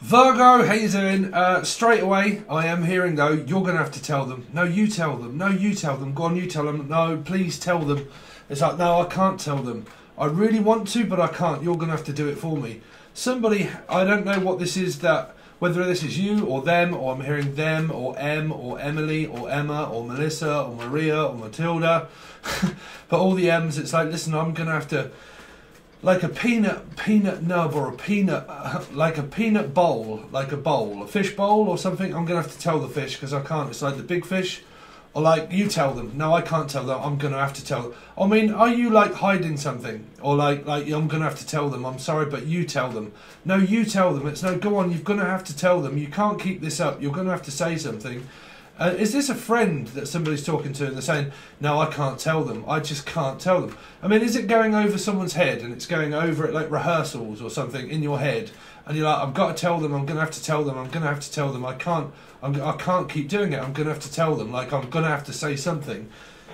Virgo, how you doing? Straight away, I am hearing though, you're going to have to tell them. No, you tell them. No, you tell them. Go on, you tell them. No, please tell them. It's like, no, I can't tell them. I really want to, but I can't. You're going to have to do it for me. Somebody, I don't know what this is, that whether this is you or them, or I'm hearing them or M or Emily or Emma or Melissa or Maria or Matilda. But all the M's, it's like, listen, I'm going to have to, like a peanut nub or a peanut, like a peanut bowl, like a bowl, a fish bowl or something. I'm going to have to tell the fish because I can't. It's like the big fish. Or like, you tell them. No, I can't tell them. I'm going to have to tell them. I mean, are you like hiding something? Or like I'm going to have to tell them. I'm sorry, but you tell them. No, you tell them. It's no, go on. You're going to have to tell them. You can't keep this up. You're going to have to say something. Is this a friend that somebody's talking to and they're saying, no, I can't tell them. I just can't tell them. I mean, is it going over someone's head and it's going over it like rehearsals or something in your head? And you're like, I've got to tell them. I'm going to have to tell them. I'm going to have to tell them. I can't keep doing it. I'm going to have to tell them. Like, I'm going to have to say something.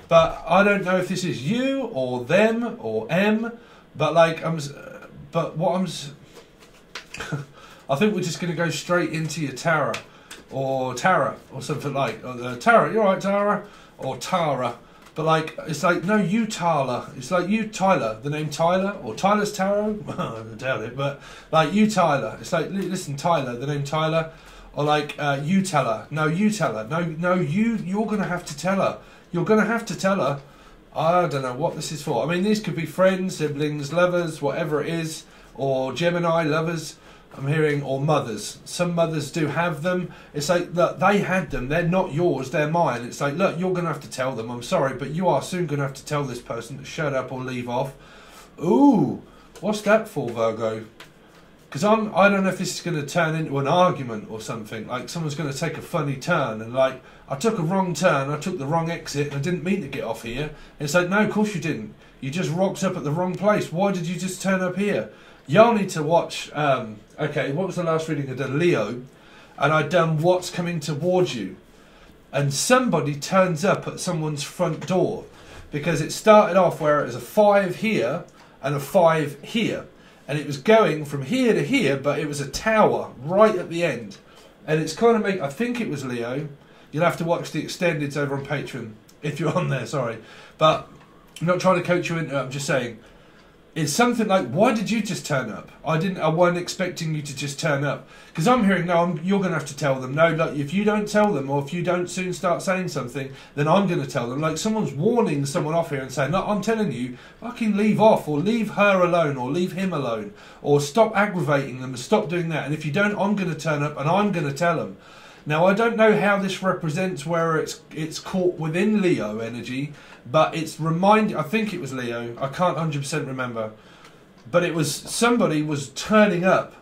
But I don't know if this is you or them or M. But like, I think we're just going to go straight into your Tara. Or Tara, or something like Tara, you're right, Tara, or Tara, but like it's like no, you Tyler. It's like you Tyler, the name Tyler, or Tyler's Tarot. I doubt it, but like you Tyler. It's like listen, Tyler, the name Tyler, or like you tell her. No, you tell her. No, you're gonna have to tell her. You're gonna have to tell her. I don't know what this is for. I mean, these could be friends, siblings, lovers, whatever it is, or Gemini lovers. I'm hearing, or mothers. Some mothers do have them. It's like, look, they had them. They're not yours. They're mine. It's like, look, you're going to have to tell them. I'm sorry, but you are soon going to have to tell this person to shut up or leave off. Ooh, what's that for, Virgo? Because I don't know if this is going to turn into an argument or something. Like, someone's going to take a funny turn and like, I took a wrong turn. I took the wrong exit and I didn't mean to get off here. And it's like, no, of course you didn't. You just rocked up at the wrong place. Why did you just turn up here? Y'all need to watch, okay, what was the last reading I did? Leo, and I'd done What's Coming Towards You. And somebody turns up at someone's front door because it started off where it was a 5 here and a 5 here. And it was going from here to here, but it was a tower right at the end. And it's kind of I think it was Leo. You'll have to watch the extendeds over on Patron if you're on there, sorry. But I'm not trying to coach you into it, I'm just saying. It's something like, why did you just turn up? I wasn't expecting you to just turn up. Because I'm hearing, no, you're going to have to tell them. No, like, if you don't tell them, or if you don't soon start saying something, then I'm going to tell them. Like, someone's warning someone off here and saying, no, I'm telling you, fucking leave off, or leave her alone, or leave him alone, or stop aggravating them, and stop doing that. And if you don't, I'm going to turn up, and I'm going to tell them. Now, I don't know how this represents where it's caught within Leo energy, but it's I think it was Leo, I can't 100% remember, but it was, somebody was turning up,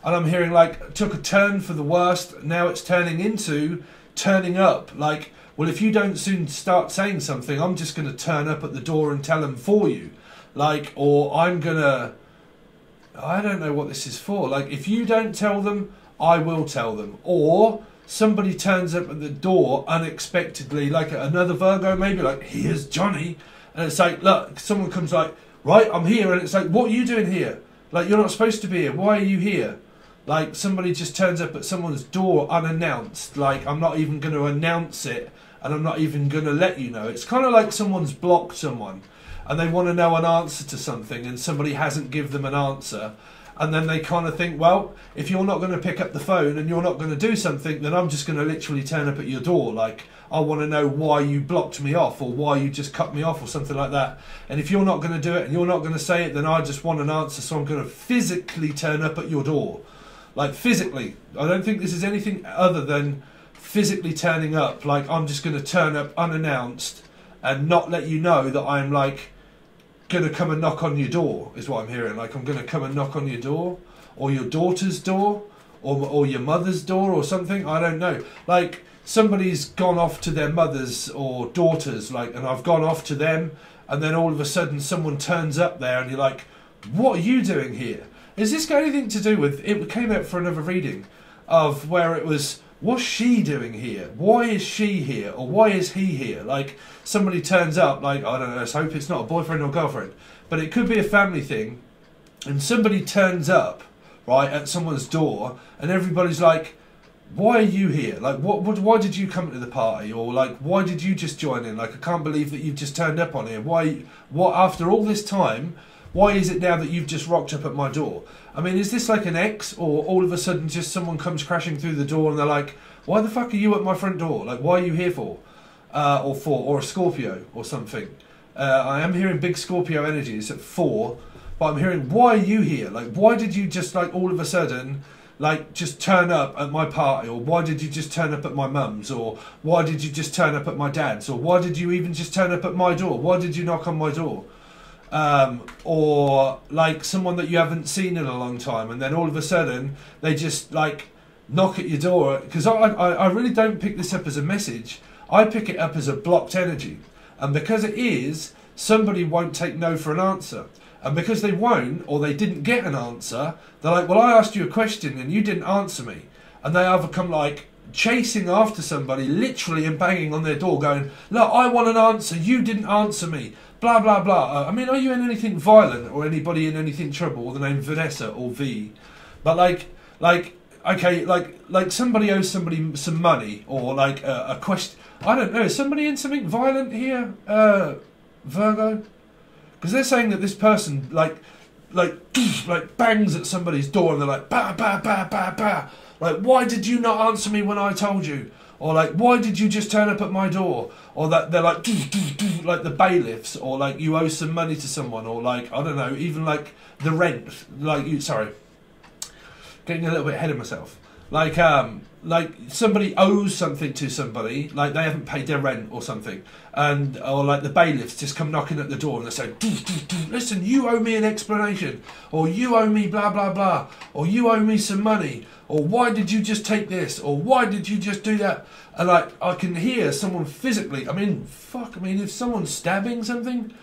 and I'm hearing like, took a turn for the worst, now it's turning into turning up, like, well, if you don't soon start saying something, I'm just going to turn up at the door and tell them for you, like, or I don't know what this is for, like, if you don't tell them, I will tell them, or somebody turns up at the door unexpectedly, like another Virgo maybe, like, here's Johnny. And it's like, look, someone comes like, right, I'm here. And it's like, what are you doing here? Like, you're not supposed to be here. Why are you here? Like, somebody just turns up at someone's door unannounced. Like, I'm not even going to announce it. And I'm not even going to let you know. It's kind of like someone's blocked someone. And they want to know an answer to something. And somebody hasn't given them an answer. And then they kind of think, well, if you're not going to pick up the phone and you're not going to do something, then I'm just going to literally turn up at your door. Like, I want to know why you blocked me off or why you just cut me off or something like that. And if you're not going to do it and you're not going to say it, then I just want an answer. So I'm going to physically turn up at your door. Like, physically. I don't think this is anything other than physically turning up. Like, I'm just going to turn up unannounced and not let you know that I'm like going to come and knock on your door, is what I'm hearing. Like, I'm going to come and knock on your door, or your daughter's door, or your mother's door, or something. I don't know. Like, somebody's gone off to their mother's or daughter's, like, and I've gone off to them, and then all of a sudden someone turns up there, and you're like, what are you doing here? Is this got anything to do with, it came out for another reading, of where it was, what's she doing here? Why is she here? Or why is he here? Like, somebody turns up, like, I don't know, let's hope it's not a boyfriend or girlfriend, but it could be a family thing, and somebody turns up right, at someone's door, and everybody's like, why are you here? Like, why did you come to the party? Or like, why did you just join in? Like, I can't believe that you've just turned up on here. Why, what, after all this time, why is it now that you've just rocked up at my door? I mean, is this like an ex, or all of a sudden just someone comes crashing through the door and they're like, why the fuck are you at my front door? Like, why are you here for? Or a Scorpio or something. I am hearing big Scorpio energies at 4, but I'm hearing, why are you here? Like, why did you just, like, all of a sudden, like, just turn up at my party? Or why did you just turn up at my mum's? Or why did you just turn up at my dad's? Or why did you even just turn up at my door? Why did you knock on my door? Or like someone that you haven't seen in a long time, and then all of a sudden they just like knock at your door. Because I really don't pick this up as a message. I pick it up as a blocked energy, and because it is, somebody won't take no for an answer, and because they won't, or they didn't get an answer, they're like, well, I asked you a question and you didn't answer me, and they either come like chasing after somebody literally and banging on their door going, look, I want an answer, you didn't answer me, blah blah blah. I mean, are you in anything violent, or anybody in anything trouble, or the name Vanessa or V? But like okay, like somebody owes somebody some money, or like a question, I don't know, is somebody in something violent here, Virgo? Because they're saying that this person like bangs at somebody's door and they're like, bah bah bah bah bah, like, why did you not answer me when I told you? Or like, why did you just turn up at my door? Or that they're like, like the bailiffs, or like you owe some money to someone, or like, I don't know, even like the rent, like you, sorry, getting a little bit ahead of myself. Like somebody owes something to somebody, like they haven't paid their rent or something, and or like the bailiffs just come knocking at the door and they say, listen, you owe me an explanation, or you owe me blah blah blah, or you owe me some money, or why did you just take this, or why did you just do that? And like, I can hear someone physically, I mean, fuck, I mean, if someone's stabbing something,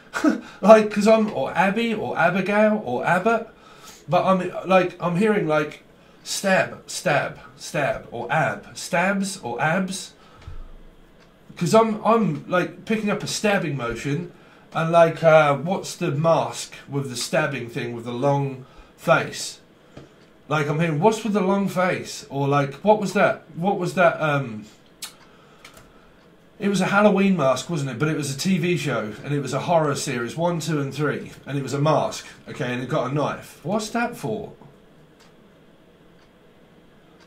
like, because or Abby, or Abigail, or Abbott, but I'm hearing like, stab, or stabs, or abs, because I'm like picking up a stabbing motion, and like, what's the mask with the stabbing thing with the long face? Like, I'm hearing, what's with the long face? Or like, what was that? It was a Halloween mask, wasn't it? But it was a TV show, and it was a horror series, 1, 2 and 3, and it was a mask, okay, and it got a knife. What's that for?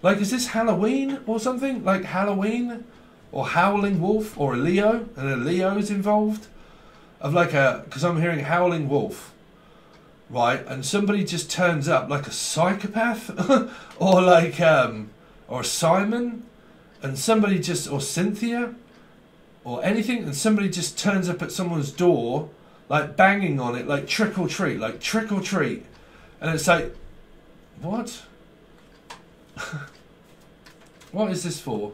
Like, is this Halloween or something? Like Halloween? Or Howling Wolf? Or a Leo? And a Leo's involved? Of like a... Because I'm hearing Howling Wolf. Right? And somebody just turns up like a psychopath? Or like... or Simon? And somebody just... Or Cynthia? Or anything? And somebody just turns up at someone's door, like banging on it, like trick or treat. Like trick or treat. And it's like... What? What is this for?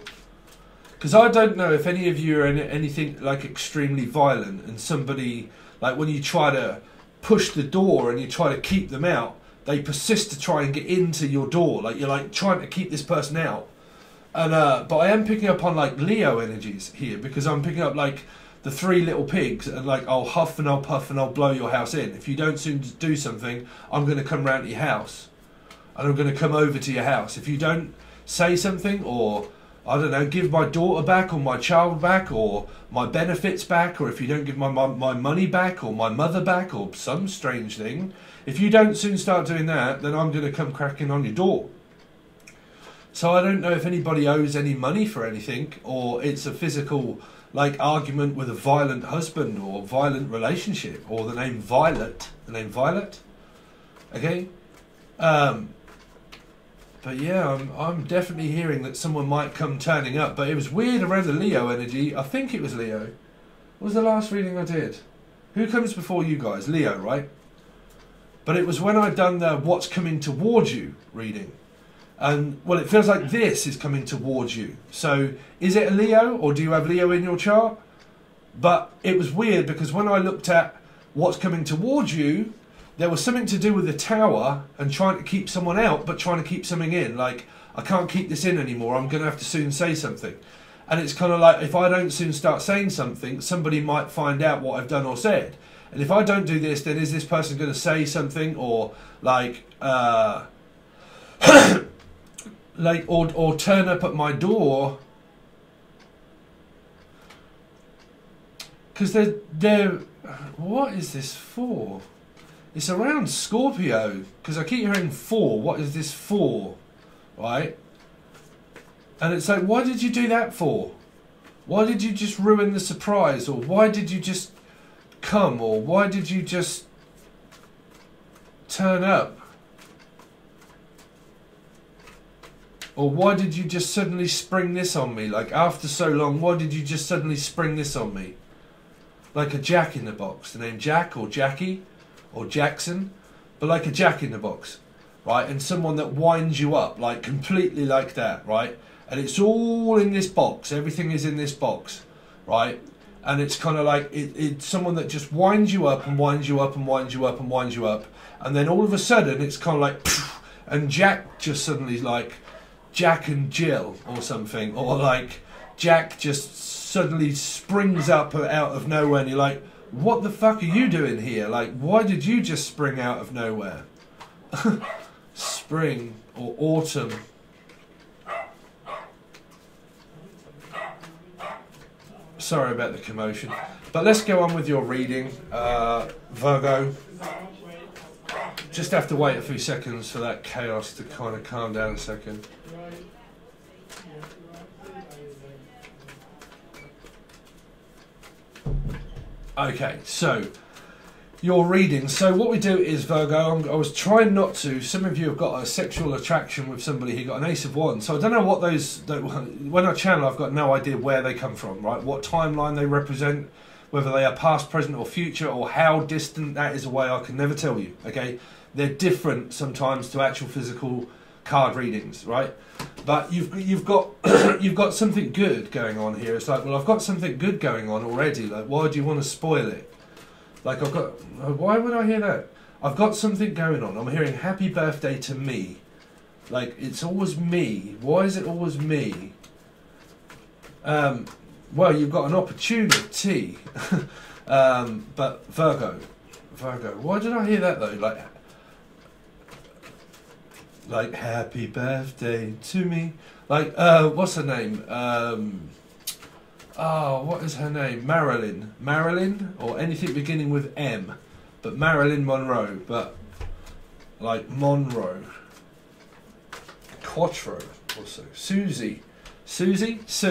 Because I don't know if any of you are in anything like extremely violent, and somebody, like when you try to push the door and you try to keep them out, they persist to try and get into your door, like you're like trying to keep this person out. And but I am picking up on like Leo energies here, because I'm picking up like the 3 little pigs, and like, I'll huff and I'll puff and I'll blow your house in. If you don't soon do something, I'm going to come round to your house. And I'm going to come over to your house. If you don't say something, or, I don't know, give my daughter back, or my child back, or my benefits back, or if you don't give my money back, or my mother back, or some strange thing, if you don't soon start doing that, then I'm going to come cracking on your door. So I don't know if anybody owes any money for anything, or it's a physical, like, argument with a violent husband, or violent relationship, or the name Violet. Okay? But yeah, I'm definitely hearing that someone might come turning up. But it was weird around the Leo energy. I think it was Leo. What was the last reading I did? Who comes before you guys? Leo, right? But it was when I'd done the what's coming towards you reading. And, well, it feels like this is coming towards you. So, is it a Leo, or do you have Leo in your chart? But it was weird, because when I looked at what's coming towards you, there was something to do with the tower and trying to keep someone out, but trying to keep something in. Like, I can't keep this in anymore, I'm going to have to soon say something. And it's kind of like, if I don't soon start saying something, somebody might find out what I've done or said. And if I don't do this, then is this person going to say something, or like, like, or turn up at my door, because they're what is this for? It's around Scorpio, because I keep hearing for. What is this for? Right? And it's like, why did you do that for? Why did you just ruin the surprise? Or why did you just come? Or why did you just turn up? Or why did you just suddenly spring this on me? Like, after so long, why did you just suddenly spring this on me? Like a Jack in the Box. The name Jack or Jackie or Jackson. But like a Jack in the Box. Right? And someone that winds you up. Like, completely like that. Right? And it's all in this box. Everything is in this box. Right? And it's kind of like, it's someone that just winds you up and winds you up and winds you up and winds you up. And then all of a sudden, it's kind of like, and Jack just suddenly like, Jack and Jill or something, or like Jack just suddenly springs up out of nowhere and you're like, what the fuck are you doing here? Like, why did you just spring out of nowhere? Spring or autumn. Sorry about the commotion, but let's go on with your reading, Virgo. Just have to wait a few seconds for that chaos to kind of calm down a second. Okay, so your reading. So what we do is, Virgo, I was trying not to. Some of you have got a sexual attraction with somebody who got an Ace of Wands. So I don't know what those. When I channel, I've got no idea where they come from, right? What timeline they represent, whether they are past, present, or future, or how distant that is away. I can never tell you. Okay, they're different sometimes to actual physical card readings, right? But you've got you've got something good going on here. It's like, well, I've got something good going on already. Like, why do you want to spoil it? Like, I've got. Why would I hear that? I've got something going on. I'm hearing happy birthday to me. Like, it's always me. Why is it always me? Well, you've got an opportunity. But Virgo, why did I hear that though? Like happy birthday to me. Like, what's her name? What is her name? Marilyn, or anything beginning with M, but Marilyn Monroe, but like Monroe. Quattro, also Susie Sue,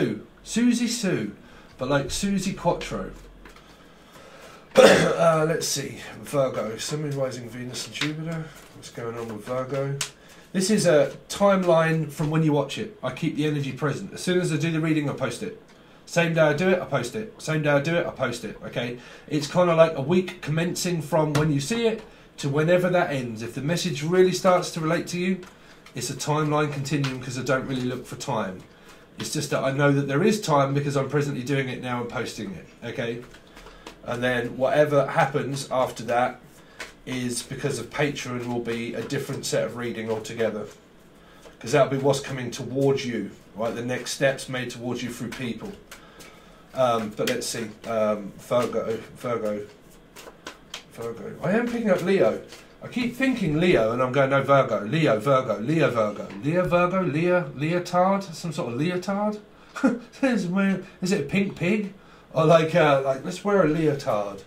but like Susie Quattro. Let's see, Virgo, Sun, Moon, Rising, Venus and Jupiter. What's going on with Virgo? This is a timeline from when you watch it. I keep the energy present. As soon as I do the reading, I post it. Same day I do it, I post it. Same day I do it, I post it. Okay? It's kind of like a week commencing from when you see it to whenever that ends. If the message really starts to relate to you, it's a timeline continuum, because I don't really look for time. It's just that I know that there is time because I'm presently doing it now and posting it. Okay? And then whatever happens after that is, because of Patron, will be a different set of reading altogether, because that'll be what's coming towards you, right? The next steps made towards you through people. But let's see, Virgo. I am picking up Leo. I keep thinking Leo, and I'm going, no, Virgo. Virgo, leotard, some sort of leotard. Is it a pink pig, or like let's wear a leotard.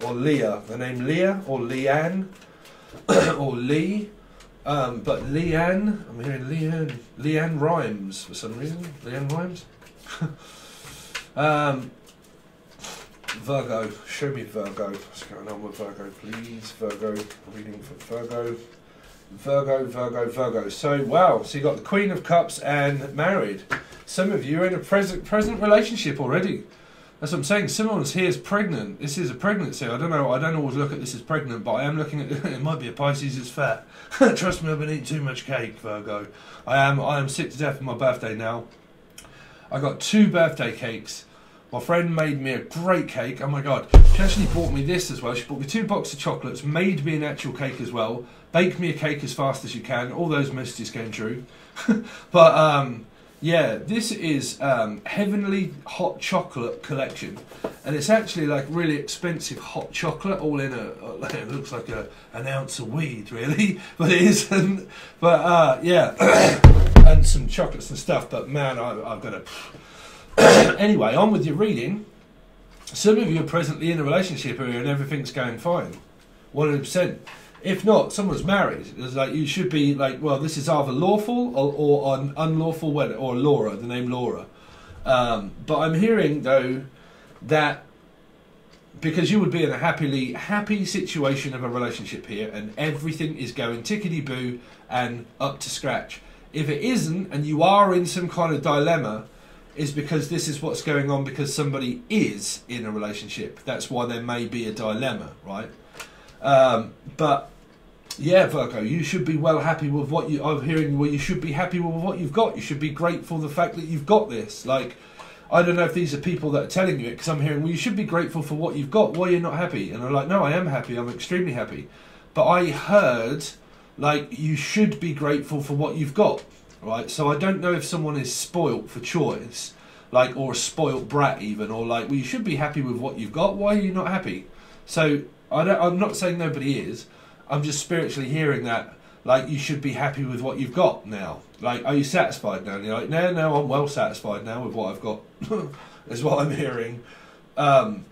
Or Leah, the name Leah, or Leanne, or Lee, but Leanne, I'm hearing Leanne rhymes for some reason, Leanne rhymes. Virgo, show me Virgo, what's going on with Virgo, please, Virgo, reading for Virgo. So, wow, so you got the Queen of Cups and married. Some of you are in a present relationship already. That's what I'm saying. Someone's here is pregnant. This is a pregnancy. I don't know. I don't always look at this as pregnant, but I am looking at it. It might be a Pisces is fat. Trust me, I've been eating too much cake, Virgo. I am sick to death for my birthday now. I got 2 birthday cakes. My friend made me a great cake. Oh my god. She actually bought me this as well. She bought me 2 boxes of chocolates, made me an actual cake as well, baked me a cake as fast as you can. All those messages came true. But Yeah, this is Heavenly Hot Chocolate Collection, and it's actually like really expensive hot chocolate, all in a. It looks like an ounce of weed, really, but it isn't. But yeah, and some chocolates and stuff. But man, I've got to. Anyway, on with your reading. Some of you are presently in a relationship here, and everything's going fine, 100%. If not, someone's married. It's like you should be like, well, this is either lawful or an unlawful wedding, or Laura, the name Laura. But I'm hearing though that because you would be in a happy situation of a relationship here, and everything is going tickety boo and up to scratch. If it isn't, and you are in some kind of dilemma, is because this is what's going on because somebody is in a relationship. That's why there may be a dilemma, right? But yeah, Virgo, you should be well happy with what I'm hearing. Well, you should be happy with what you've got. You should be grateful for the fact that you've got this. Like, I don't know if these are people that are telling you it, because I'm hearing, well, you should be grateful for what you've got. Why are you not happy? And I'm like, no, I am happy. I'm extremely happy. But I heard, like, you should be grateful for what you've got, right? So I don't know if someone is spoilt for choice, like, or a spoilt brat even, or like, well, you should be happy with what you've got. Why are you not happy? So I'm not saying nobody is. I'm just spiritually hearing that, like, you should be happy with what you've got now. Like, are you satisfied now? And you're like, no, I'm well satisfied now with what I've got. Is what I'm hearing. Well,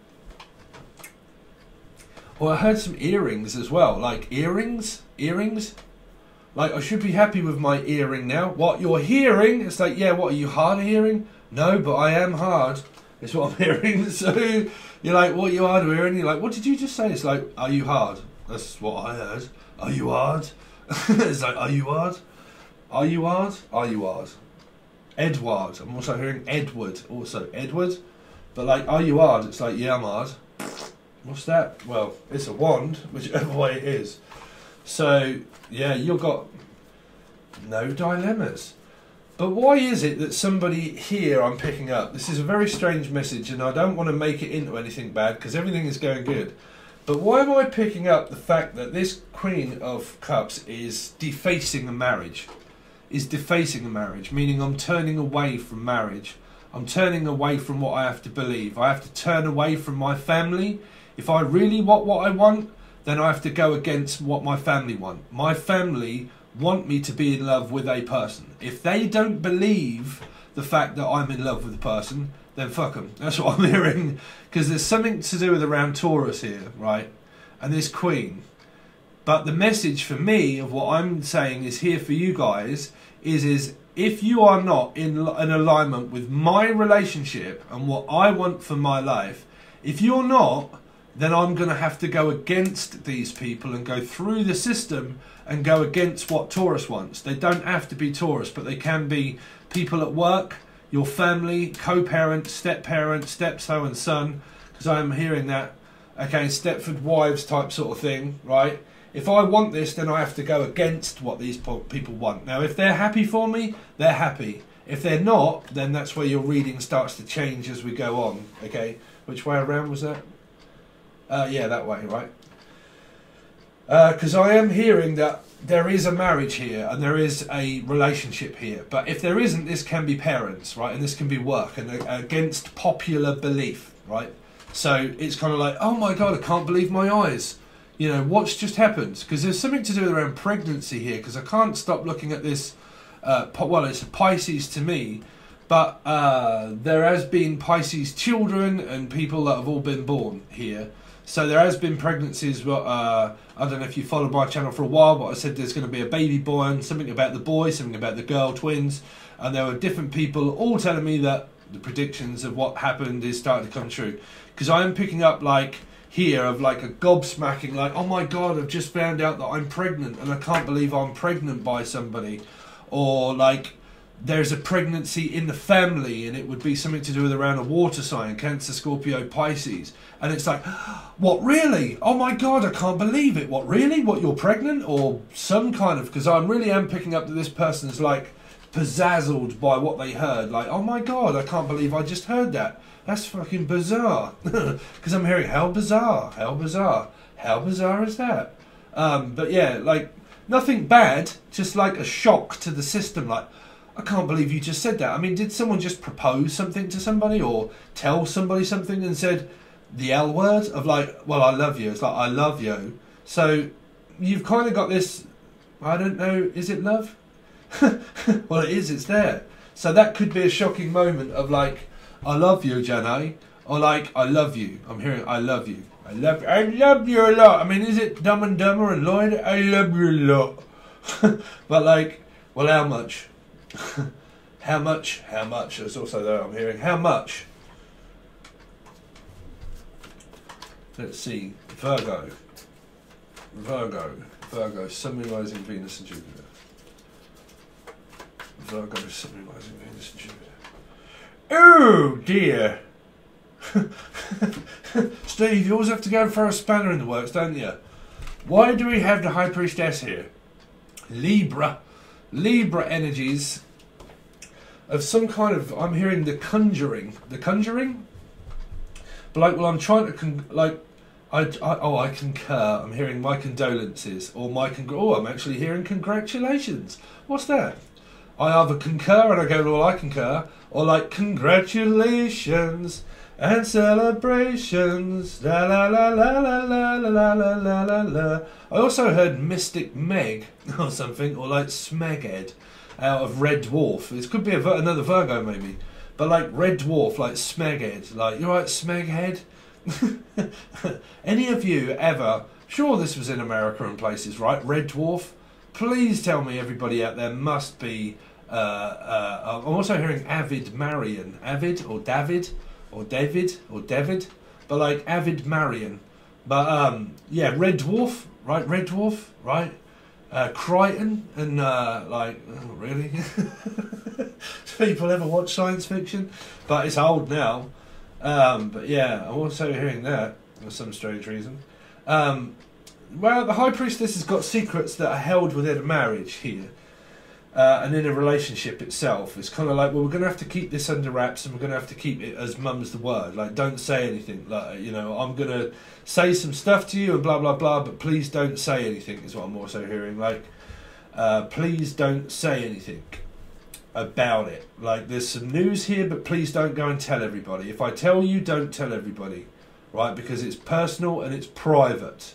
I heard some earrings as well. Like, earrings? Like, I should be happy with my earring now. What you're hearing, it's like, yeah, what, are you hard of hearing? No, but I am hard. Is what I'm hearing. So you're like, what, you hard of hearing? You're like, what did you just say? It's like, are you hard? That's what I heard. Are you hard? It's like, are you hard? Are you hard? Are you hard? Edward. I'm also hearing Edward. Also Edward. But like, are you hard? It's like, yeah, I'm hard. What's that? Well, it's a wand, whichever way it is. So yeah, you've got no dilemmas. But why is it that somebody here I'm picking up? This is a very strange message, and I don't want to make it into anything bad because everything is going good. But why am I picking up the fact that this Queen of Cups is defacing a marriage? Is defacing a marriage, meaning I'm turning away from marriage. I'm turning away from what I have to believe. I have to turn away from my family. If I really want what I want, then I have to go against what my family want. My family want me to be in love with a person. If they don't believe the fact that I'm in love with a person, then fuck them. That's what I'm hearing. Because there's something to do with around Taurus here, right? And this Queen. But the message for me of what I'm saying is here for you guys is if you are not in an alignment with my relationship and what I want for my life, if you're not, then I'm going to have to go against these people and go through the system and go against what Taurus wants. They don't have to be Taurus, but they can be people at work, your family, co-parent, step-parent, step-so and son, because I'm hearing that, okay, Stepford wives type sort of thing, right? If I want this, then I have to go against what these people want. Now, if they're happy for me, they're happy. If they're not, then that's where your reading starts to change as we go on, okay? Which way around was that? Yeah, that way, right? Because I am hearing that there is a marriage here and there is a relationship here. But if there isn't, this can be parents, right? And this can be work and against popular belief, right? So it's kind of like, oh my God, I can't believe my eyes. You know, what's just happened? Because there's something to do around pregnancy here, because I can't stop looking at this. Well, it's a Pisces to me, but there has been Pisces children and people that have all been born here. So there has been pregnancies. I don't know if you followed my channel for a while, but I said there's going to be a baby born, something about the boy, something about the girl, twins. And there were different people all telling me that the predictions of what happened is starting to come true. Because I am picking up like here of like a gobsmacking, like, oh my God, I've just found out that I'm pregnant and I can't believe I'm pregnant by somebody. Or like there's a pregnancy in the family and it would be something to do with around a water sign, Cancer, Scorpio, Pisces. And it's like, what, really? Oh my God, I can't believe it. What, really? What, you're pregnant? Or some kind of, because I really am picking up that this person's like pizzazzled by what they heard. Like, oh my God, I can't believe I just heard that. That's fucking bizarre. Because I'm hearing, how bizarre, how bizarre, how bizarre is that? But yeah, like nothing bad, just like a shock to the system. Like, I can't believe you just said that. I mean, did someone just propose something to somebody or tell somebody something and said the L word of like, well, I love you. It's like, I love you. So you've kind of got this, I don't know, is it love? Well, it is, it's there. So that could be a shocking moment of like, I love you, Janae, or like, I love you. I'm hearing, I love you. I love you a lot. I mean, is it Dumb and Dumber and Lloyd? I love you a lot. But like, well, how much? How much? How much? It's also there, I'm hearing. How much? Let's see. Virgo. Virgo, Sun, rising Venus and Jupiter. Virgo, Sun, rising Venus and Jupiter. Oh dear. Steve, you always have to go and throw a spanner in the works, don't you? Why do we have the High Priestess here? Libra energies of some kind of, I'm hearing the conjuring. The conjuring? But like, well, I'm trying to, I concur. I'm hearing my condolences, or I'm actually hearing congratulations. What's that? I either concur and I go, well, I concur, or like, congratulations and celebrations, la la la la la la la la la la la. I also heard Mystic Meg or something, or like Smeghead out of Red Dwarf. It could be another Virgo maybe, but like Red Dwarf, like Smeghead, like, you right, Smeghead? Any of you ever, sure this was in America and places, right? Red Dwarf? Please tell me everybody out there must be, I'm also hearing Avid Marion. Avid or David or David or David, but like Avid Marion. But yeah, Red Dwarf, right? Red Dwarf, right? Crichton and like, oh, really? Do people ever watch science fiction? But it's old now. But yeah, I'm also hearing that for some strange reason. Well, the High Priestess has got secrets that are held within a marriage here. And in a relationship itself. It's kind of like, well, we're going to have to keep this under wraps and we're going to have to keep it as mum's the word. Like, don't say anything. Like, you know, I'm going to say some stuff to you and blah, blah, blah, but please don't say anything is what I'm also hearing. Like, please don't say anything about it. Like, there's some news here, but please don't go and tell everybody. If I tell you, don't tell everybody. Right? Because it's personal and it's private.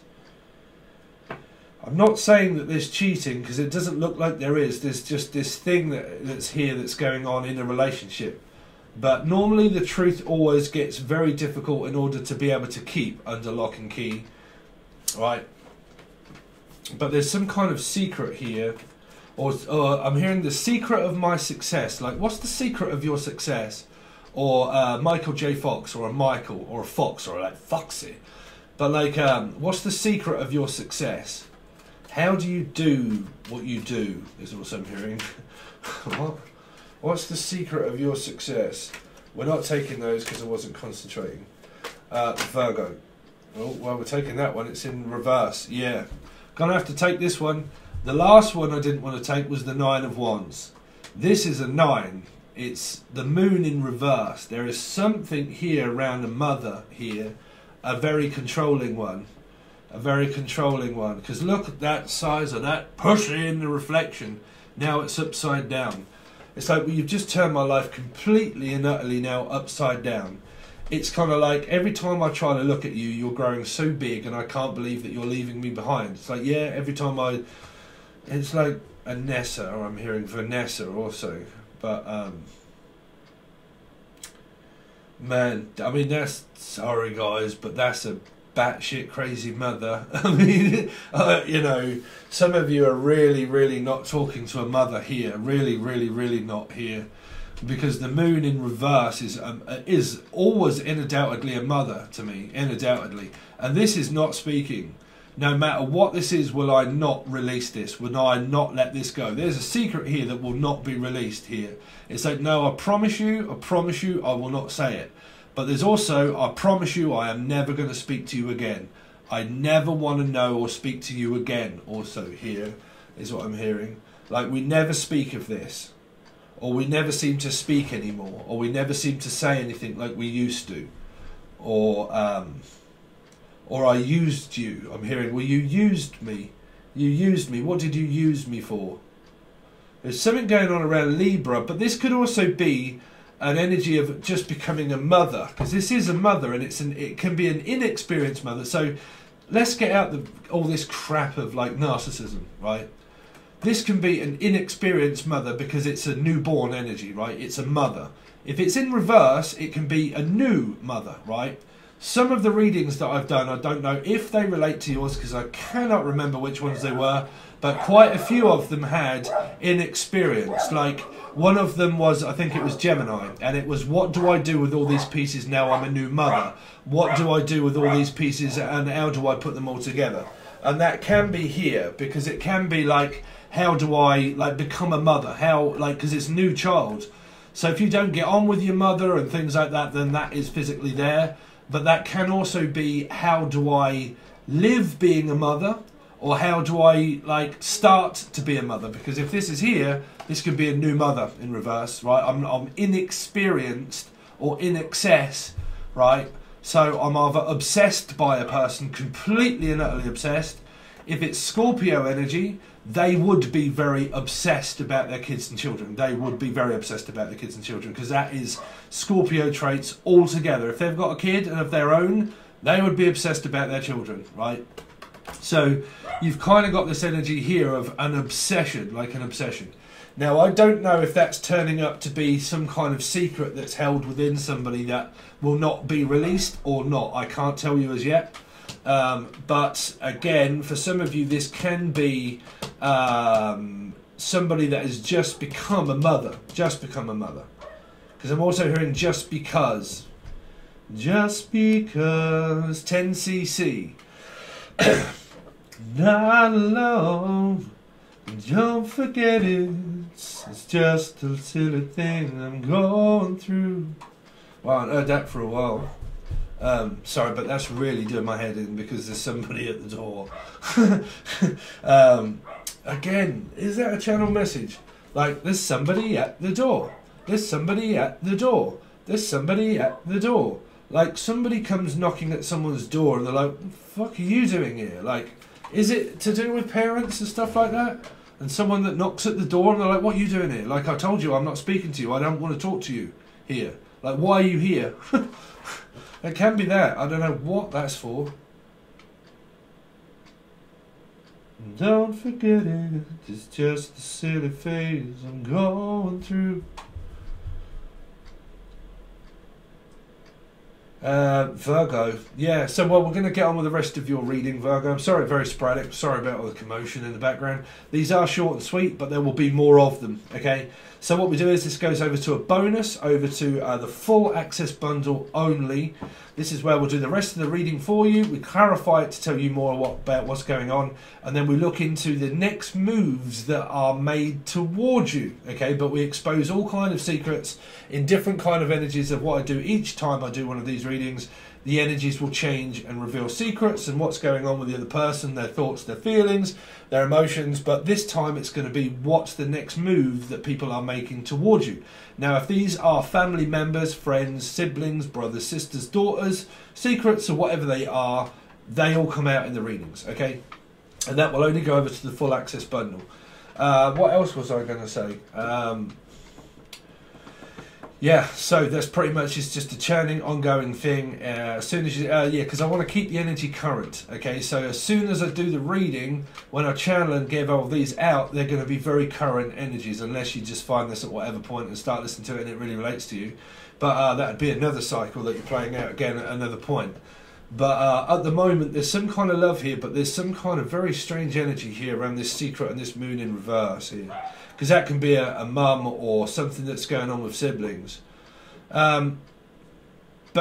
I'm not saying that there's cheating, because it doesn't look like there is. There's just this thing that's here that's going on in a relationship. But normally the truth always gets very difficult in order to be able to keep under lock and key. Right? But there's some kind of secret here. Or I'm hearing the secret of my success. Like, what's the secret of your success? Or Michael J. Fox, or a Michael, or a Fox, or like Foxy. But like, what's the secret of your success? How do you do what you do, is also I'm hearing. What? What's the secret of your success? We're not taking those because I wasn't concentrating. Virgo. Oh, well, we're taking that one. It's in reverse. Yeah. Gonna have to take this one. The last one I didn't want to take was the 9 of Wands. This is a 9. It's the moon in reverse. There is something here around a mother here. A very controlling one. A very controlling one, because look at that size of that pussy in the reflection. Now it's upside down. It's like, well, you've just turned my life completely and utterly now upside down. It's kind of like every time I try to look at you, you're growing so big and I can't believe that you're leaving me behind. It's like, yeah, every time it's like Anessa, or I'm hearing Vanessa also. But man, I mean, that's, sorry guys, but that's a batshit crazy mother. I mean, you know, some of you are really, really not talking to a mother here. Really, really, really not here, because the moon in reverse is always undoubtedly a mother to me, undoubtedly. And this is not speaking. No matter what this is, will I not release this? Will I not let this go? There's a secret here that will not be released here. It's like, no, I promise you, I will not say it. But there's also, I promise you, I am never going to speak to you again. I never want to know or speak to you again. Also here is what I'm hearing. Like, we never speak of this. Or we never seem to speak anymore. Or we never seem to say anything like we used to. Or I used you. I'm hearing, well, you used me. You used me. What did you use me for? There's something going on around Libra, but this could also be an energy of just becoming a mother, because this is a mother, and it can be an inexperienced mother. So let's get out all this crap of like narcissism, right? This can be an inexperienced mother because it's a newborn energy, right? It's a mother. If it's in reverse, it can be a new mother, right? Some of the readings that I've done, I don't know if they relate to yours because I cannot remember which ones they were, but quite a few of them had inexperience. Like one of them was, I think it was Gemini, and it was, what do I do with all these pieces now I'm a new mother? What do I do with all these pieces and how do I put them all together? And that can be here, because it can be like, how do I like become a mother? How, like, because it's a new child. So if you don't get on with your mother and things like that, then that is physically there. But that can also be, how do I live being a mother? Or how do I like start to be a mother? Because if this is here, this could be a new mother in reverse, right? I'm inexperienced or in excess, right? So I'm either obsessed by a person, completely and utterly obsessed. If it's Scorpio energy, they would be very obsessed about their kids and children. They would be very obsessed about their kids and children, because that is Scorpio traits altogether. If they've got a kid and of their own, they would be obsessed about their children, right? So you've kind of got this energy here of an obsession, like an obsession. Now, I don't know if that's turning up to be some kind of secret that's held within somebody that will not be released or not. I can't tell you as yet. But again, for some of you, this can be somebody that has just become a mother. Just become a mother. Because I'm also hearing just because. Just because. 10cc. Not alone. Don't forget it. It's just a silly thing I'm going through. Well, I haven't heard that for a while. Sorry, but that's really doing my head in because there's somebody at the door. Again, is that a channel message? Like, there's somebody at the door. There's somebody at the door. There's somebody at the door. Like, somebody comes knocking at someone's door and they're like, what the fuck are you doing here? Like, is it to do with parents and stuff like that? And someone that knocks at the door and they're like, what are you doing here? Like, I told you, I'm not speaking to you. I don't want to talk to you here. Like, why are you here? It can be that. I don't know what that's for. Don't forget it. It's just a silly phase I'm going through. Virgo. Yeah, so well, we're going to get on with the rest of your reading, Virgo. I'm sorry, very sporadic. Sorry about all the commotion in the background. These are short and sweet, but there will be more of them, okay? So what we do is this goes over to a bonus, over to the full access bundle only. This is where we'll do the rest of the reading for you. We clarify it to tell you more about what's going on, and then we look into the next moves that are made towards you, okay? But we expose all kind of secrets in different kind of energies of what I do each time I do one of these readings. The energies will change and reveal secrets and what's going on with the other person, their thoughts, their feelings, their emotions. But this time it's going to be what's the next move that people are making towards you. Now, if these are family members, friends, siblings, brothers, sisters, daughters, secrets or whatever they are, they all come out in the readings, okay? And that will only go over to the full access bundle. What else was I going to say? Yeah, so that's pretty much, it's just a churning, ongoing thing. As soon as you, yeah, because I want to keep the energy current, okay? So as soon as I do the reading, when I channel and give all these out, they're going to be very current energies, unless you just find this at whatever point and start listening to it and it really relates to you. But that would be another cycle that you're playing out again at another point. But at the moment, there's some kind of love here, but there's some kind of very strange energy here around this secret and this moon in reverse here. Because that can be a mum or something that's going on with siblings. But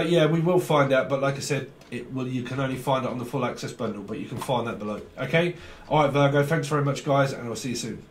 yeah, we will find out. But like I said, you can only find it on the full access bundle, but you can find that below. Okay? All right, Virgo, thanks very much, guys, and I'll see you soon.